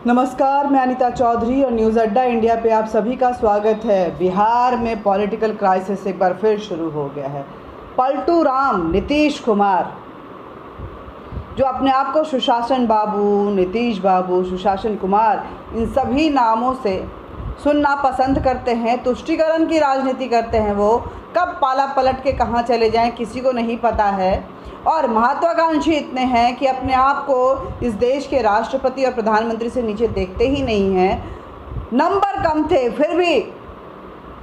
नमस्कार, मैं अनीता चौधरी और न्यूज़ अड्डा इंडिया पे आप सभी का स्वागत है। बिहार में पॉलिटिकल क्राइसिस एक बार फिर शुरू हो गया है। पलटू राम नीतीश कुमार, जो अपने आप को सुशासन बाबू, नीतीश बाबू, सुशासन कुमार, इन सभी नामों से सुनना पसंद करते हैं, तुष्टीकरण की राजनीति करते हैं, वो कब पाला पलट के कहाँ चले जाएं किसी को नहीं पता है। और महत्वाकांक्षी इतने हैं कि अपने आप को इस देश के राष्ट्रपति और प्रधानमंत्री से नीचे देखते ही नहीं हैं। नंबर कम थे, फिर भी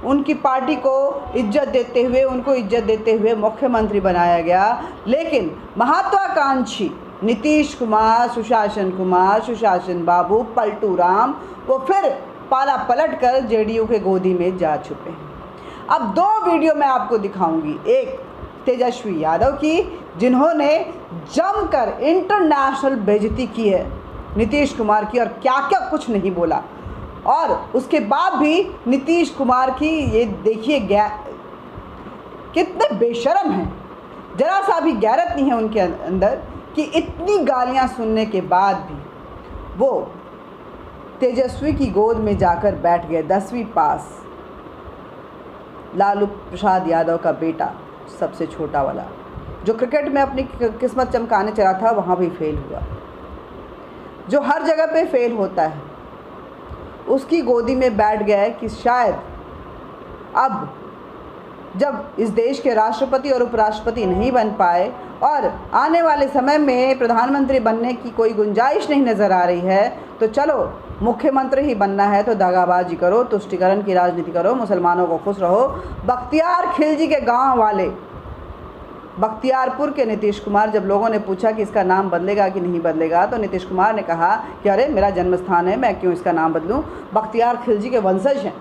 उनकी पार्टी को इज्जत देते हुए, उनको इज्जत देते हुए मुख्यमंत्री बनाया गया। लेकिन महत्वाकांक्षी नीतीश कुमार, सुशासन बाबू, पलटू राम, वो फिर पाला पलट कर जेडीयू के गोदी में जा छुपे हैं। अब दो वीडियो मैं आपको दिखाऊंगी, एक तेजस्वी यादव की, जिन्होंने जमकर इंटरनेशनल बेइज्जती की है नीतीश कुमार की और क्या क्या कुछ नहीं बोला, और उसके बाद भी नीतीश कुमार की ये देखिए कितने बेशर्म हैं, जरा सा भी गैरत नहीं है उनके अंदर कि इतनी गालियां सुनने के बाद भी वो तेजस्वी की गोद में जाकर बैठ गए। 10वीं पास, लालू प्रसाद यादव का बेटा, सबसे छोटा वाला, जो क्रिकेट में अपनी किस्मत चमकाने चला था, वहाँ भी फेल हुआ, जो हर जगह पे फेल होता है, उसकी गोदी में बैठ गया कि शायद अब जब इस देश के राष्ट्रपति और उपराष्ट्रपति नहीं बन पाए और आने वाले समय में प्रधानमंत्री बनने की कोई गुंजाइश नहीं नज़र आ रही है, तो चलो मुख्यमंत्री ही बनना है तो दगाबाजी करो, तुष्टीकरण की राजनीति करो, मुसलमानों को खुश रहो। बख्तियार खिलजी के गांव वाले, बख्तियारपुर के नीतीश कुमार, जब लोगों ने पूछा कि इसका नाम बदलेगा कि नहीं बदलेगा, तो नीतीश कुमार ने कहा कि अरे मेरा जन्म स्थान है, मैं क्यों इसका नाम बदलूं, बख्तियार खिलजी के वंशज हैं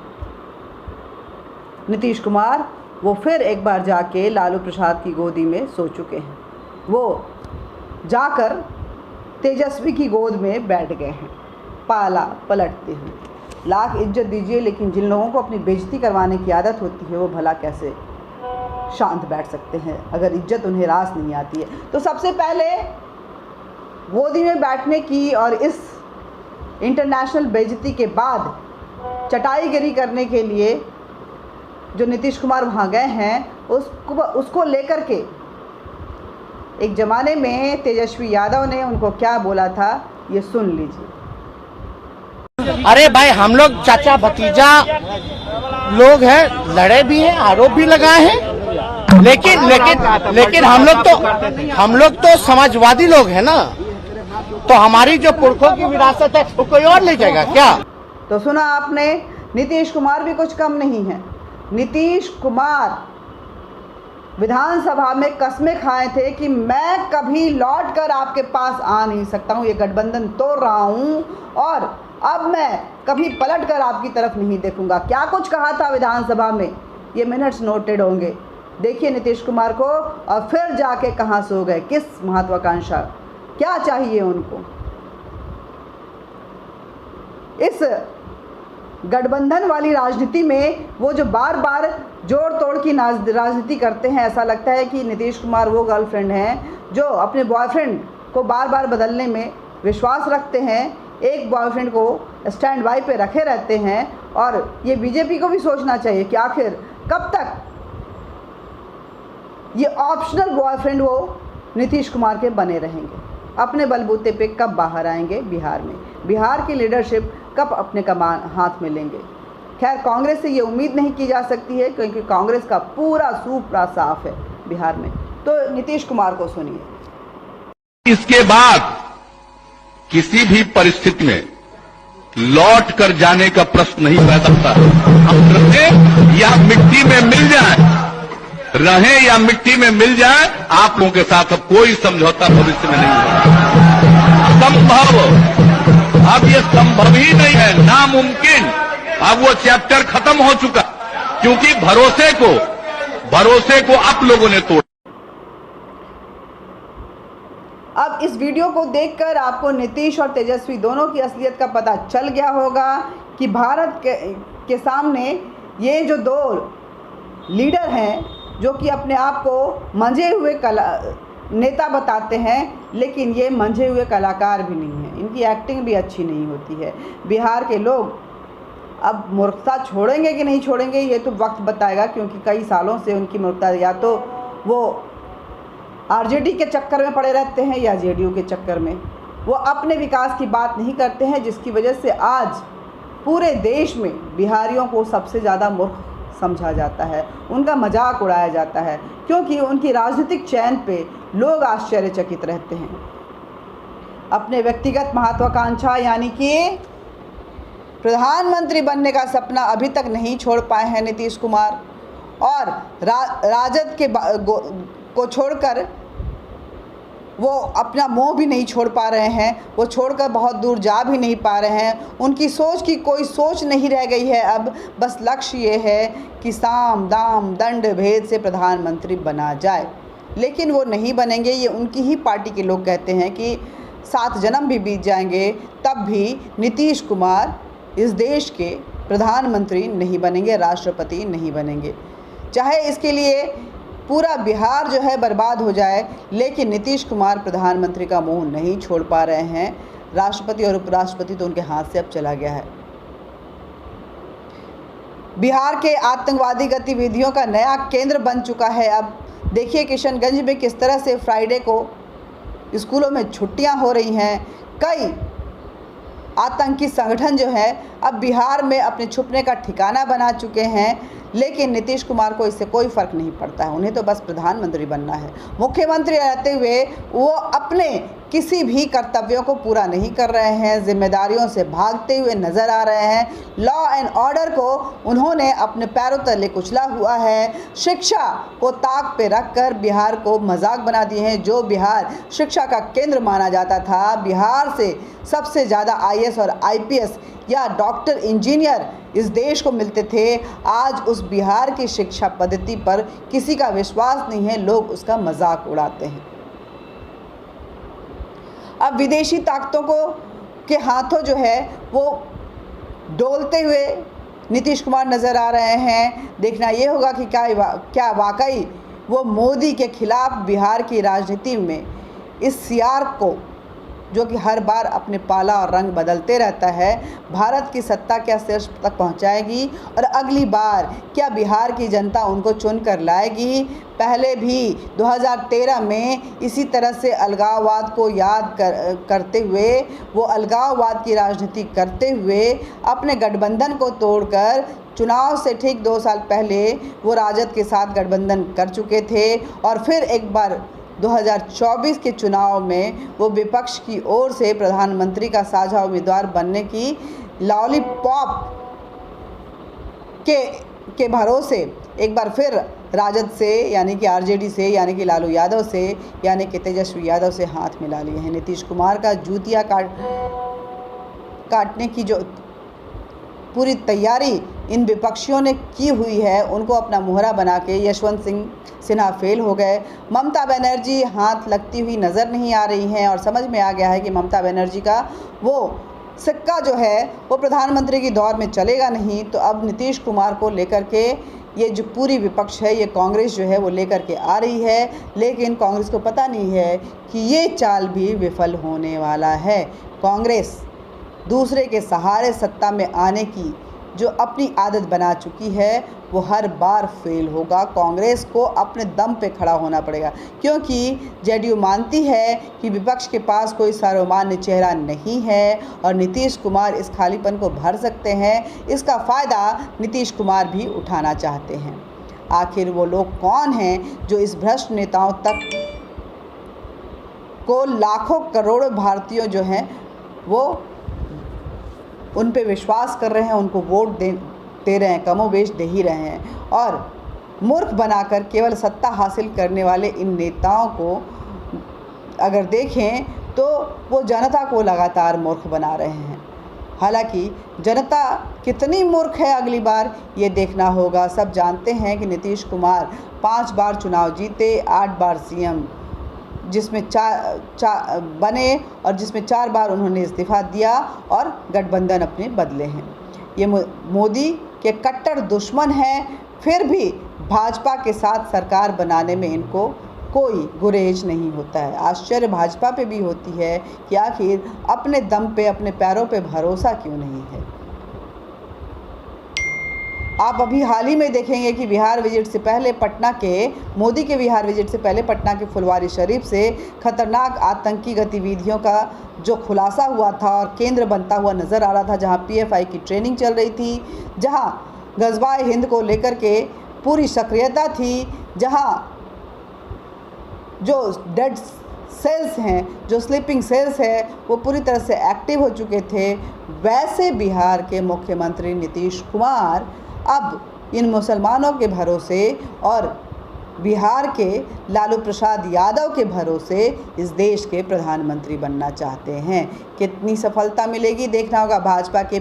नीतीश कुमार। वो फिर एक बार जाके लालू प्रसाद की गोदी में सो चुके हैं, वो जाकर तेजस्वी की गोद में बैठ गए हैं पाला पलटते हुए। लाख इज्जत दीजिए, लेकिन जिन लोगों को अपनी बेइज्जती करवाने की आदत होती है, वो भला कैसे शांत बैठ सकते हैं अगर इज्जत उन्हें रास नहीं आती है। तो सबसे पहले गोदी में बैठने की और इस इंटरनेशनल बेइज्जती के बाद चटाईगिरी करने के लिए जो नीतीश कुमार वहाँ गए हैं, उसको लेकर के एक ज़माने में तेजस्वी यादव ने उनको क्या बोला था, ये सुन लीजिए। अरे भाई, हम लोग चाचा भतीजा लोग हैं, लड़े भी हैं, आरोप भी लगाए हैं, लेकिन हम लोग तो समाजवादी लोग हैं ना, तो हमारी जो पुरखों की विरासत है वो कोई और ले जाएगा क्या? तो सुना आपने, नीतीश कुमार भी कुछ कम नहीं है। नीतीश कुमार विधानसभा में कस्में खाए थे कि मैं कभी लौटकर आपके पास आ नहीं सकता हूँ, ये गठबंधन तोड़ रहा हूँ और अब मैं कभी पलटकर आपकी तरफ नहीं देखूंगा। क्या कुछ कहा था विधानसभा में, ये मिनट्स नोटेड होंगे। देखिए नीतीश कुमार को, और फिर जाके कहाँ सो गए, किस महत्वाकांक्षा, क्या चाहिए उनको। इस गठबंधन वाली राजनीति में वो जो बार बार जोड़ तोड़ की राजनीति करते हैं, ऐसा लगता है कि नीतीश कुमार वो गर्लफ्रेंड हैं जो अपने बॉयफ्रेंड को बार बार बदलने में विश्वास रखते हैं, एक बॉयफ्रेंड को स्टैंड बाय पे रखे रहते हैं। और ये बीजेपी को भी सोचना चाहिए कि आखिर कब तक ये ऑप्शनल बॉयफ्रेंड वो नीतीश कुमार के बने रहेंगे, अपने बलबूते पे कब बाहर आएंगे बिहार में, बिहार की लीडरशिप कब अपने कमान हाथ में लेंगे। खैर, कांग्रेस से ये उम्मीद नहीं की जा सकती है, क्योंकि कांग्रेस का पूरा सूपड़ा साफ है बिहार में। तो नीतीश कुमार को सुनिए। इसके बाद किसी भी परिस्थिति में लौट कर जाने का प्रश्न नहीं पैदा होता। हम रहें या मिट्टी में मिल जाए, रहें या मिट्टी में मिल जाए, आप लोगों के साथ अब कोई समझौता भविष्य में नहीं होगा। संभव, अब ये संभव ही नहीं है, नामुमकिन। अब वो चैप्टर खत्म हो चुका, क्योंकि भरोसे को आप लोगों ने तोड़ा। अब इस वीडियो को देखकर आपको नीतीश और तेजस्वी दोनों की असलियत का पता चल गया होगा कि भारत के सामने ये जो दो लीडर हैं, जो कि अपने आप को मंझे हुए नेता बताते हैं, लेकिन ये मंझे हुए कलाकार भी नहीं हैं। इनके उनकी एक्टिंग भी अच्छी नहीं होती है। बिहार के लोग अब मूर्खता छोड़ेंगे कि नहीं छोड़ेंगे ये तो वक्त बताएगा, क्योंकि कई सालों से उनकी मूर्खता या तो वो आरजेडी के चक्कर में पड़े रहते हैं या जेडीयू के चक्कर में। वो अपने विकास की बात नहीं करते हैं, जिसकी वजह से आज पूरे देश में बिहारियों को सबसे ज़्यादा मूर्ख समझा जाता है, उनका मजाक उड़ाया जाता है, क्योंकि उनकी राजनीतिक चयन पे लोग आश्चर्यचकित रहते हैं। अपने व्यक्तिगत महत्वाकांक्षा यानी कि प्रधानमंत्री बनने का सपना अभी तक नहीं छोड़ पाए हैं नीतीश कुमार, और राजद के को छोड़कर वो अपना मोह भी नहीं छोड़ पा रहे हैं, वो छोड़कर बहुत दूर जा भी नहीं पा रहे हैं। उनकी सोच की कोई सोच नहीं रह गई है, अब बस लक्ष्य ये है कि साम दाम दंड भेद से प्रधानमंत्री बना जाए। लेकिन वो नहीं बनेंगे, ये उनकी ही पार्टी के लोग कहते हैं कि 7 जन्म भी बीत जाएंगे तब भी नीतीश कुमार इस देश के प्रधानमंत्री नहीं बनेंगे, राष्ट्रपति नहीं बनेंगे। चाहे इसके लिए पूरा बिहार जो है बर्बाद हो जाए, लेकिन नीतीश कुमार प्रधानमंत्री का मोह नहीं छोड़ पा रहे हैं। राष्ट्रपति और उपराष्ट्रपति तो उनके हाथ से अब चला गया है। बिहार के आतंकवादी गतिविधियों का नया केंद्र बन चुका है। अब देखिए किशनगंज में किस तरह से फ्राइडे को स्कूलों में छुट्टियां हो रही हैं। कई आतंकी संगठन जो है अब बिहार में अपने छुपने का ठिकाना बना चुके हैं, लेकिन नीतीश कुमार को इससे कोई फ़र्क नहीं पड़ता है। उन्हें तो बस प्रधानमंत्री बनना है। मुख्यमंत्री रहते हुए वो अपने किसी भी कर्तव्यों को पूरा नहीं कर रहे हैं, जिम्मेदारियों से भागते हुए नज़र आ रहे हैं। लॉ एंड ऑर्डर को उन्होंने अपने पैरों तले कुचला हुआ है। शिक्षा को ताक पे रखकर बिहार को मजाक बना दिए हैं। जो बिहार शिक्षा का केंद्र माना जाता था, बिहार से सबसे ज़्यादा IAS और IPS या डॉक्टर इंजीनियर इस देश को मिलते थे, आज उस बिहार की शिक्षा पद्धति पर किसी का विश्वास नहीं है, लोग उसका मजाक उड़ाते हैं। अब विदेशी ताकतों के हाथों जो है वो डोलते हुए नीतीश कुमार नज़र आ रहे हैं। देखना ये होगा कि क्या वाकई वो मोदी के खिलाफ बिहार की राजनीति में इस सियार को, जो कि हर बार अपने पाला और रंग बदलते रहता है, भारत की सत्ता क्या शीर्ष तक पहुंचाएगी, और अगली बार क्या बिहार की जनता उनको चुन कर लाएगी। पहले भी 2013 में इसी तरह से अलगाववाद को याद करते हुए, वो अलगाववाद की राजनीति करते हुए अपने गठबंधन को तोड़कर चुनाव से ठीक 2 साल पहले वो राजद के साथ गठबंधन कर चुके थे, और फिर एक बार 2024 के चुनाव में वो विपक्ष की ओर से प्रधानमंत्री का साझा उम्मीदवार बनने की लॉलीपॉप के भरोसे एक बार फिर राजद से यानी कि आरजेडी से यानी कि लालू यादव से यानी कि तेजस्वी यादव से हाथ मिला लिए हैं। नीतीश कुमार का जूतियाँ काटने की जो पूरी तैयारी इन विपक्षियों ने की हुई है, उनको अपना मोहरा बना के यशवंत सिन्हा फेल हो गए। ममता बनर्जी हाथ लगती हुई नज़र नहीं आ रही हैं, और समझ में आ गया है कि ममता बनर्जी का वो सिक्का जो है वो प्रधानमंत्री की दौर में चलेगा नहीं। तो अब नीतीश कुमार को लेकर के ये जो पूरी विपक्ष है, ये कांग्रेस जो है वो लेकर के आ रही है, लेकिन कांग्रेस को पता नहीं है कि ये चाल भी विफल होने वाला है। कांग्रेस दूसरे के सहारे सत्ता में आने की जो अपनी आदत बना चुकी है, वो हर बार फेल होगा। कांग्रेस को अपने दम पे खड़ा होना पड़ेगा, क्योंकि जेडीयू मानती है कि विपक्ष के पास कोई सर्वमान्य चेहरा नहीं है और नीतीश कुमार इस खालीपन को भर सकते हैं। इसका फ़ायदा नीतीश कुमार भी उठाना चाहते हैं। आखिर वो लोग कौन हैं जो इस भ्रष्ट नेताओं तक को लाखों करोड़ों भारतीयों जो हैं वो उन पे विश्वास कर रहे हैं, उनको वोट दे रहे हैं, कमोबेश दे ही रहे हैं, और मूर्ख बनाकर केवल सत्ता हासिल करने वाले इन नेताओं को अगर देखें तो वो जनता को लगातार मूर्ख बना रहे हैं। हालांकि जनता कितनी मूर्ख है अगली बार ये देखना होगा। सब जानते हैं कि नीतीश कुमार 5 बार चुनाव जीते, 8 बार CM जिसमें बने और जिसमें 4 बार उन्होंने इस्तीफा दिया और गठबंधन अपने बदले हैं। ये मोदी के कट्टर दुश्मन हैं, फिर भी भाजपा के साथ सरकार बनाने में इनको कोई गुरेज नहीं होता है। आश्चर्य भाजपा पे भी होती है कि आखिर अपने दम पे, अपने पैरों पे भरोसा क्यों नहीं है। आप अभी हाल ही में देखेंगे कि बिहार विजिट से पहले पटना के मोदी के बिहार विजिट से पहले पटना के फुलवारी शरीफ से खतरनाक आतंकी गतिविधियों का जो खुलासा हुआ था और केंद्र बनता हुआ नज़र आ रहा था, जहां पीएफआई की ट्रेनिंग चल रही थी, जहां गज़वाए हिंद को लेकर के पूरी सक्रियता थी, जहां जो डेड सेल्स हैं, जो स्लीपिंग सेल्स हैं, वो पूरी तरह से एक्टिव हो चुके थे, वैसे बिहार के मुख्यमंत्री नीतीश कुमार अब इन मुसलमानों के भरोसे और बिहार के लालू प्रसाद यादव के भरोसे इस देश के प्रधानमंत्री बनना चाहते हैं। कितनी सफलता मिलेगी देखना होगा। भाजपा के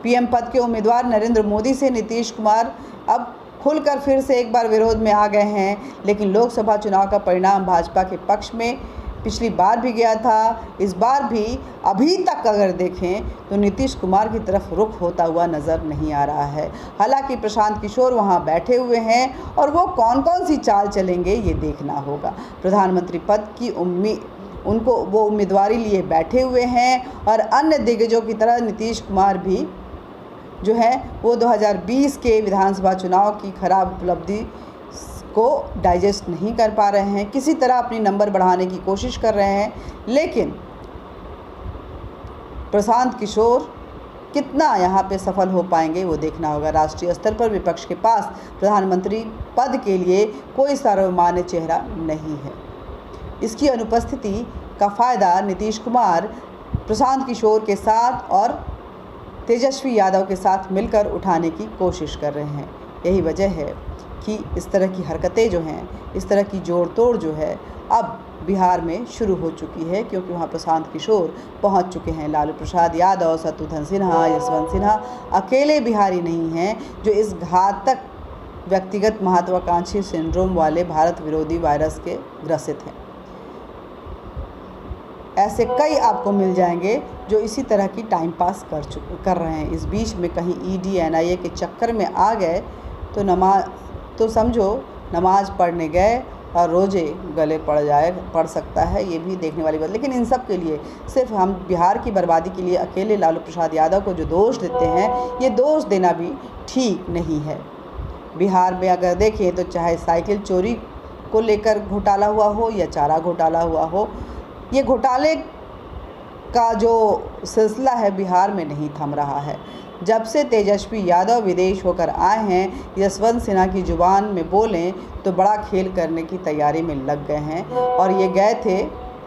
पीएम पद के उम्मीदवार नरेंद्र मोदी से नीतीश कुमार अब खुलकर फिर से एक बार विरोध में आ गए हैं, लेकिन लोकसभा चुनाव का परिणाम भाजपा के पक्ष में पिछली बार भी गया था, इस बार भी अभी तक अगर देखें तो नीतीश कुमार की तरफ रुख होता हुआ नज़र नहीं आ रहा है। हालांकि प्रशांत किशोर वहां बैठे हुए हैं और वो कौन कौन सी चाल चलेंगे ये देखना होगा। प्रधानमंत्री पद की उनको वो उम्मीदवारी लिए बैठे हुए हैं और अन्य दिग्गजों की तरह नीतीश कुमार भी जो है वो 2020 के विधानसभा चुनाव की खराब उपलब्धि को डाइजेस्ट नहीं कर पा रहे हैं, किसी तरह अपनी नंबर बढ़ाने की कोशिश कर रहे हैं, लेकिन प्रशांत किशोर कितना यहाँ पे सफल हो पाएंगे वो देखना होगा। राष्ट्रीय स्तर पर विपक्ष के पास प्रधानमंत्री पद के लिए कोई सर्वमान्य चेहरा नहीं है। इसकी अनुपस्थिति का फ़ायदा नीतीश कुमार प्रशांत किशोर के साथ और तेजस्वी यादव के साथ मिलकर उठाने की कोशिश कर रहे हैं। यही वजह है कि इस तरह की हरकतें जो हैं, इस तरह की जोड़ तोड़ जो है अब बिहार में शुरू हो चुकी है, क्योंकि वहाँ प्रशांत किशोर पहुँच चुके हैं। लालू प्रसाद यादव, शत्रुघ्न सिन्हा, यशवंत सिन्हा अकेले बिहारी नहीं हैं जो इस घातक व्यक्तिगत महत्वाकांक्षी सिंड्रोम वाले भारत विरोधी वायरस के ग्रसित हैं। ऐसे कई आपको मिल जाएंगे जो इसी तरह की टाइम पास कर रहे हैं। इस बीच में कहीं ईडी एनआईए के चक्कर में आ गए तो समझो नमाज पढ़ने गए और रोज़े गले पड़ सकता है, ये भी देखने वाली बात। लेकिन इन सब के लिए सिर्फ हम बिहार की बर्बादी के लिए अकेले लालू प्रसाद यादव को जो दोष देते हैं, ये दोष देना भी ठीक नहीं है। बिहार में अगर देखें तो चाहे साइकिल चोरी को लेकर घोटाला हुआ हो या चारा घोटाला हुआ हो, ये घोटाले का जो सिलसिला है बिहार में नहीं थम रहा है। जब से तेजस्वी यादव विदेश होकर आए हैं, यशवंत सिन्हा की ज़ुबान में बोलें तो बड़ा खेल करने की तैयारी में लग गए हैं और ये गए थे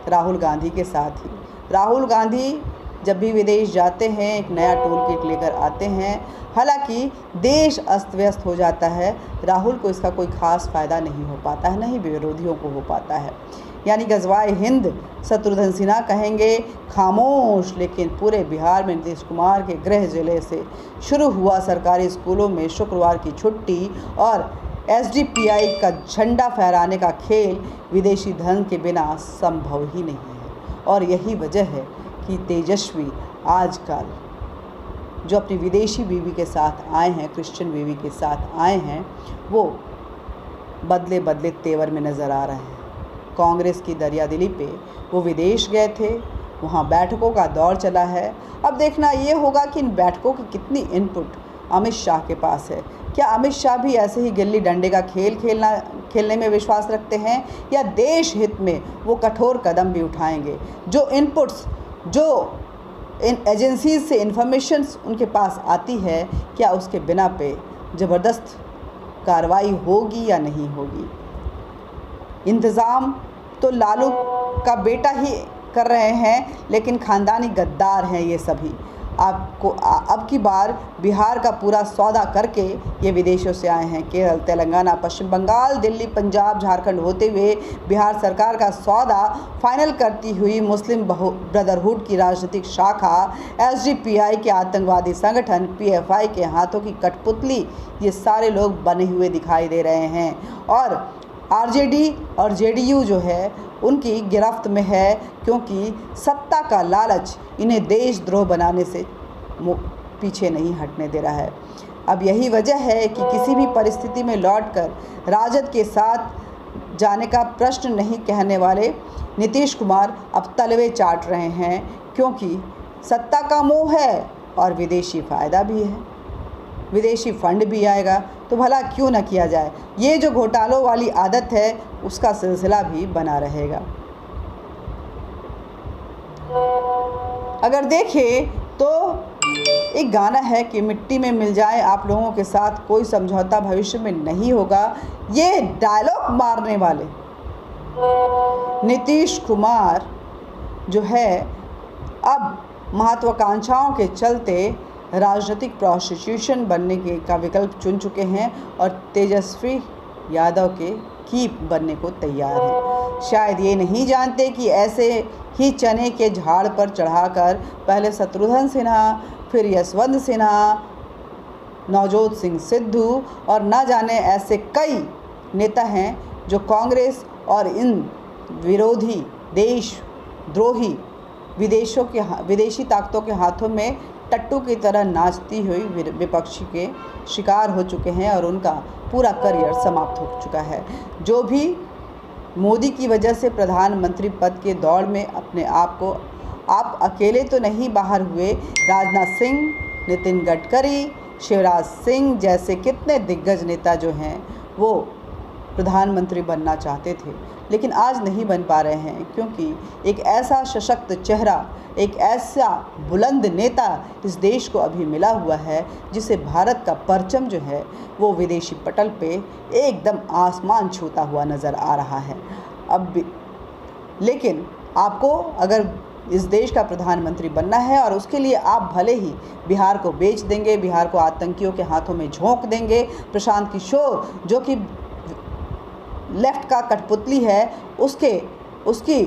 राहुल गांधी के साथ ही। राहुल गांधी जब भी विदेश जाते हैं एक नया टूल किट लेकर आते हैं। हालांकि देश अस्त व्यस्त हो जाता है, राहुल को इसका कोई ख़ास फ़ायदा नहीं हो पाता है, नहीं विरोधियों को हो पाता है। यानी गज़वाए हिंद शत्रुघ्न सिन्हा कहेंगे खामोश, लेकिन पूरे बिहार में नीतीश कुमार के गृह जिले से शुरू हुआ सरकारी स्कूलों में शुक्रवार की छुट्टी और एसडीपीआई का झंडा फहराने का खेल विदेशी धन के बिना संभव ही नहीं है। और यही वजह है कि तेजस्वी आजकल जो अपनी विदेशी बीवी के साथ आए हैं, क्रिश्चियन बीवी के साथ आए हैं, वो बदले बदले तेवर में नज़र आ रहे हैं। कांग्रेस की दरियादिली पे वो विदेश गए थे, वहाँ बैठकों का दौर चला है। अब देखना ये होगा कि इन बैठकों की कितनी इनपुट अमित शाह के पास है। क्या अमित शाह भी ऐसे ही गिल्ली डंडे का खेलने में विश्वास रखते हैं, या देश हित में वो कठोर कदम भी उठाएंगे? जो इनपुट्स, जो इन एजेंसीज से इन्फॉर्मेशंस उनके पास आती है, क्या उसके बिना पे ज़बरदस्त कार्रवाई होगी या नहीं होगी? इंतज़ाम तो लालू का बेटा ही कर रहे हैं, लेकिन ख़ानदानी गद्दार हैं ये सभी। आपको अब की बार बिहार का पूरा सौदा करके ये विदेशों से आए हैं। केरल, तेलंगाना, पश्चिम बंगाल, दिल्ली, पंजाब, झारखंड होते हुए बिहार सरकार का सौदा फाइनल करती हुई मुस्लिम ब्रदरहुड की राजनीतिक शाखा एसडीपीआई के आतंकवादी संगठन पीएफआई के हाथों की कठपुतली ये सारे लोग बने हुए दिखाई दे रहे हैं। और आरजेडी और जेडीयू जो है उनकी गिरफ्त में है, क्योंकि सत्ता का लालच इन्हें देशद्रोह बनाने से पीछे नहीं हटने दे रहा है। अब यही वजह है कि किसी भी परिस्थिति में लौटकर राजद के साथ जाने का प्रश्न नहीं कहने वाले नीतीश कुमार अब तलवे चाट रहे हैं, क्योंकि सत्ता का मोह है और विदेशी फ़ायदा भी है, विदेशी फंड भी आएगा, तो भला क्यों न किया जाए। ये जो घोटालों वाली आदत है उसका सिलसिला भी बना रहेगा। अगर देखें तो एक गाना है कि मिट्टी में मिल जाए आप लोगों के साथ कोई समझौता भविष्य में नहीं होगा। ये डायलॉग मारने वाले नीतीश कुमार जो है अब महत्वाकांक्षाओं के चलते राजनीतिक प्रोसिक्यूशन बनने का विकल्प चुन चुके हैं और तेजस्वी यादव के कीप बनने को तैयार हैं। शायद ये नहीं जानते कि ऐसे ही चने के झाड़ पर चढ़ाकर पहले शत्रुघ्न सिन्हा, फिर यशवंत सिन्हा, नवजोत सिंह सिद्धू और ना जाने ऐसे कई नेता हैं जो कांग्रेस और इन विरोधी देशद्रोही विदेशी ताकतों के हाथों में टट्टू की तरह नाचती हुई विपक्षी के शिकार हो चुके हैं और उनका पूरा करियर समाप्त हो चुका है। जो भी मोदी की वजह से प्रधानमंत्री पद के दौड़ में अपने आप को आप अकेले तो नहीं बाहर हुए, राजनाथ सिंह, नितिन गडकरी, शिवराज सिंह जैसे कितने दिग्गज नेता जो हैं वो प्रधानमंत्री बनना चाहते थे, लेकिन आज नहीं बन पा रहे हैं, क्योंकि एक ऐसा सशक्त चेहरा, एक ऐसा बुलंद नेता इस देश को अभी मिला हुआ है जिसे भारत का परचम जो है वो विदेशी पटल पे एकदम आसमान छूता हुआ नज़र आ रहा है अब भी। लेकिन आपको अगर इस देश का प्रधानमंत्री बनना है और उसके लिए आप भले ही बिहार को बेच देंगे, बिहार को आतंकियों के हाथों में झोंक देंगे, प्रशांत किशोर जो कि लेफ्ट का कठपुतली है उसकी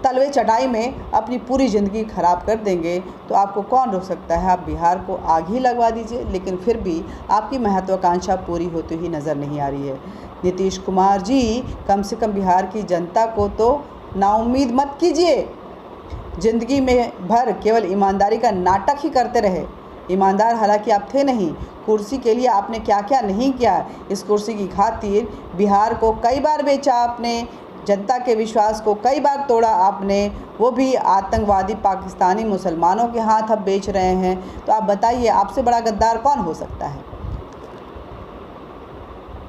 तलवे चटाई में अपनी पूरी ज़िंदगी ख़राब कर देंगे, तो आपको कौन रोक सकता है। आप बिहार को आग ही लगवा दीजिए, लेकिन फिर भी आपकी महत्वाकांक्षा पूरी होती हुई नज़र नहीं आ रही है। नीतीश कुमार जी, कम से कम बिहार की जनता को तो नाउम्मीद मत कीजिए। ज़िंदगी में भर केवल ईमानदारी का नाटक ही करते रहे। ईमानदार हालांकि आप थे नहीं, कुर्सी के लिए आपने क्या क्या नहीं किया। इस कुर्सी की खातिर बिहार को कई बार बेचा आपने, जनता के विश्वास को कई बार तोड़ा आपने, वो भी आतंकवादी पाकिस्तानी मुसलमानों के हाथ अब बेच रहे हैं। तो आप बताइए, आपसे बड़ा गद्दार कौन हो सकता है।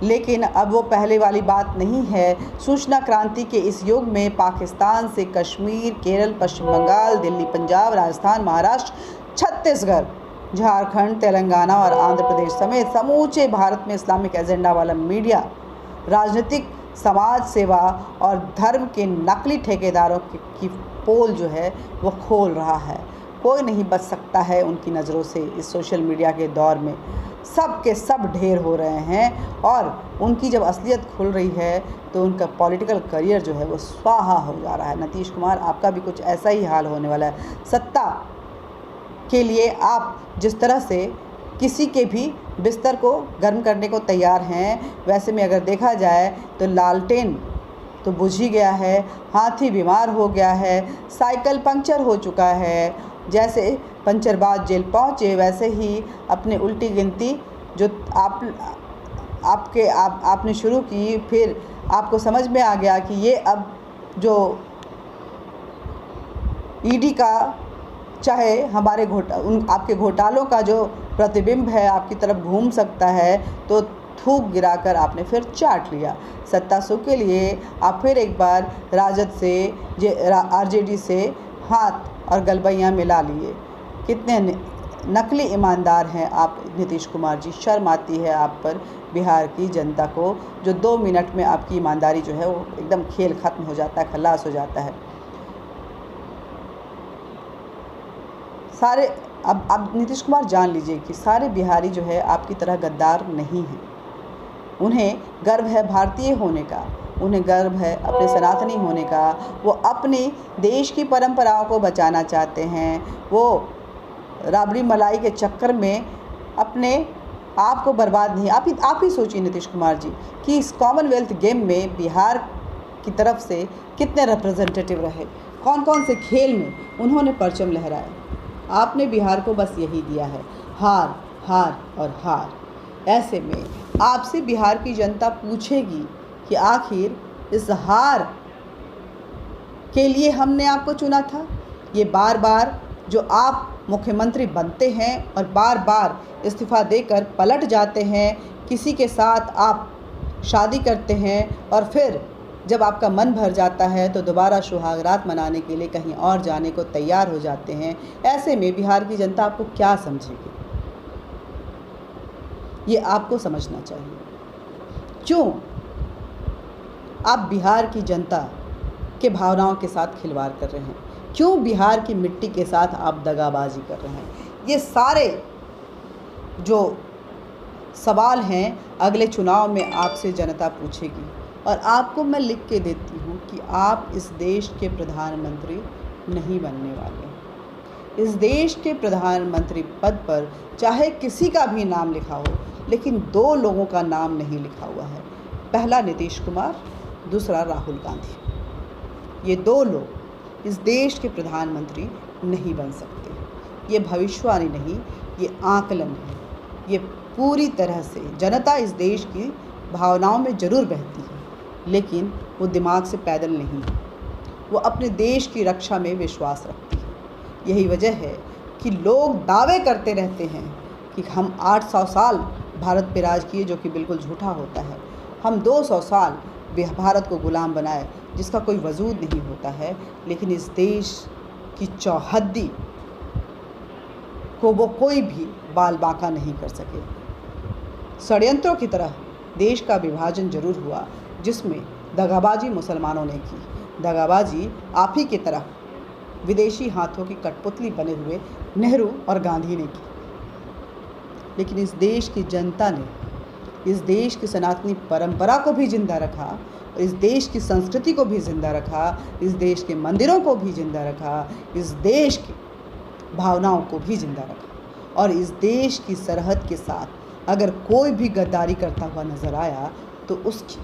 लेकिन अब वो पहले वाली बात नहीं है। सूचना क्रांति के इस युग में पाकिस्तान से कश्मीर, केरल, पश्चिम बंगाल, दिल्ली, पंजाब, राजस्थान, महाराष्ट्र, छत्तीसगढ़, झारखंड, तेलंगाना और आंध्र प्रदेश समेत समूचे भारत में इस्लामिक एजेंडा वाला मीडिया, राजनीतिक, समाज सेवा और धर्म के नकली ठेकेदारों की पोल जो है वो खोल रहा है। कोई नहीं बच सकता है उनकी नज़रों से। इस सोशल मीडिया के दौर में सब के सब ढेर हो रहे हैं और उनकी जब असलियत खुल रही है तो उनका पॉलिटिकल करियर जो है वो स्वाहा हो जा रहा है। नीतीश कुमार, आपका भी कुछ ऐसा ही हाल होने वाला है। सत्ता के लिए आप जिस तरह से किसी के भी बिस्तर को गर्म करने को तैयार हैं, वैसे में अगर देखा जाए तो लालटेन तो बुझ ही गया है, हाथी बीमार हो गया है, साइकिल पंक्चर हो चुका है। जैसे पंचरबाज जेल पहुँचे वैसे ही अपनी उल्टी गिनती जो आपने शुरू की, फिर आपको समझ में आ गया कि ये अब जो ईडी का चाहे हमारे आपके घोटालों का जो प्रतिबिंब है आपकी तरफ घूम सकता है, तो थूक गिराकर आपने फिर चाट लिया। सत्ता सुख के लिए आप फिर एक बार राजद से आरजेडी से हाथ और गलबैयाँ मिला लिए। कितने नकली ईमानदार हैं आप नीतीश कुमार जी। शर्म आती है आप पर, बिहार की जनता को, जो 2 मिनट में आपकी ईमानदारी जो है वो एकदम खेल ख़त्म हो जाता है, खलास हो जाता है। सारे अब नीतीश कुमार जान लीजिए कि सारे बिहारी जो है आपकी तरह गद्दार नहीं हैं। उन्हें गर्व है भारतीय होने का, उन्हें गर्व है अपने सनातनी होने का। वो अपने देश की परंपराओं को बचाना चाहते हैं। वो राबड़ी मलाई के चक्कर में अपने आप को बर्बाद नहीं। आप ही सोचिए नीतीश कुमार जी कि इस कॉमनवेल्थ गेम में बिहार की तरफ से कितने रिप्रेजेंटेटिव रहे, कौन कौन से खेल में उन्होंने परचम लहराए। आपने बिहार को बस यही दिया है, हार हार और हार। ऐसे में आपसे बिहार की जनता पूछेगी कि आखिर इस हार के लिए हमने आपको चुना था। ये बार बार जो आप मुख्यमंत्री बनते हैं और बार बार इस्तीफ़ा देकर पलट जाते हैं, किसी के साथ आप शादी करते हैं और फिर जब आपका मन भर जाता है तो दोबारा सुहागरात मनाने के लिए कहीं और जाने को तैयार हो जाते हैं। ऐसे में बिहार की जनता आपको क्या समझेगी, ये आपको समझना चाहिए। क्यों आप बिहार की जनता के भावनाओं के साथ खिलवाड़ कर रहे हैं? क्यों बिहार की मिट्टी के साथ आप दगाबाजी कर रहे हैं? ये सारे जो सवाल हैं अगले चुनाव में आपसे जनता पूछेगी और आपको मैं लिख के देती हूँ कि आप इस देश के प्रधानमंत्री नहीं बनने वाले। इस देश के प्रधानमंत्री पद पर चाहे किसी का भी नाम लिखा हो, लेकिन दो लोगों का नाम नहीं लिखा हुआ है। पहला नीतीश कुमार, दूसरा राहुल गांधी। ये दो लोग इस देश के प्रधानमंत्री नहीं बन सकते। ये भविष्यवाणी नहीं, ये आकलन है। ये पूरी तरह से जनता इस देश की भावनाओं में ज़रूर बहती है, लेकिन वो दिमाग से पैदल नहीं है। वो अपने देश की रक्षा में विश्वास रखती है। यही वजह है कि लोग दावे करते रहते हैं कि हम 800 साल भारत पे राज किए, जो कि बिल्कुल झूठा होता है। हम 200 साल भारत को गुलाम बनाए, जिसका कोई वजूद नहीं होता है। लेकिन इस देश की चौहद्दी को वो कोई भी बाल बांका नहीं कर सके। षड्यंत्रों की तरह देश का विभाजन जरूर हुआ, जिसमें दगाबाजी मुसलमानों ने की। दगाबाजी आप ही की तरह विदेशी हाथों की कठपुतली बने हुए नेहरू और गांधी ने की। लेकिन इस देश की जनता ने इस देश की सनातनी परंपरा को भी जिंदा रखा, और इस देश की संस्कृति को भी जिंदा रखा, इस देश के मंदिरों को भी जिंदा रखा, इस देश की भावनाओं को भी जिंदा रखा। और इस देश की सरहद के साथ अगर कोई भी गद्दारी करता हुआ नज़र आया तो उसकी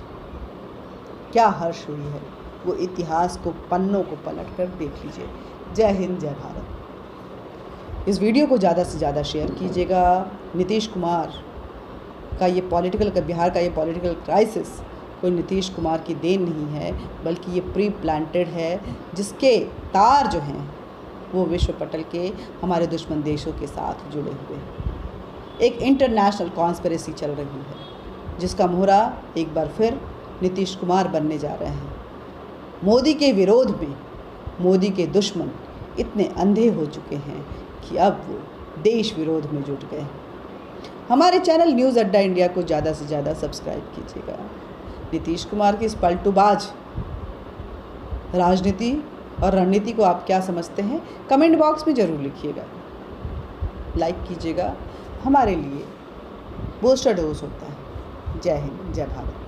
क्या हर्ष हुई है, वो इतिहास को पन्नों को पलट कर देख लीजिए। जय हिंद, जय भारत। इस वीडियो को ज़्यादा से ज़्यादा शेयर कीजिएगा। नीतीश कुमार का ये बिहार का ये पॉलिटिकल क्राइसिस कोई नीतीश कुमार की देन नहीं है, बल्कि ये प्री प्लांटेड है, जिसके तार जो हैं वो विश्व पटल के हमारे दुश्मन देशों के साथ जुड़े हुए हैं। एक इंटरनेशनल कॉन्स्पिरेसी चल रही है, जिसका मोहरा एक बार फिर नीतीश कुमार बनने जा रहे हैं। मोदी के विरोध में मोदी के दुश्मन इतने अंधे हो चुके हैं कि अब वो देश विरोध में जुट गए। हमारे चैनल न्यूज़ अड्डा इंडिया को ज़्यादा से ज़्यादा सब्सक्राइब कीजिएगा। नीतीश कुमार की इस पलटूबाज राजनीति और रणनीति को आप क्या समझते हैं, कमेंट बॉक्स में ज़रूर लिखिएगा। लाइक कीजिएगा, हमारे लिए बूस्टर डोज होता है। जय हिंद, जय भारत।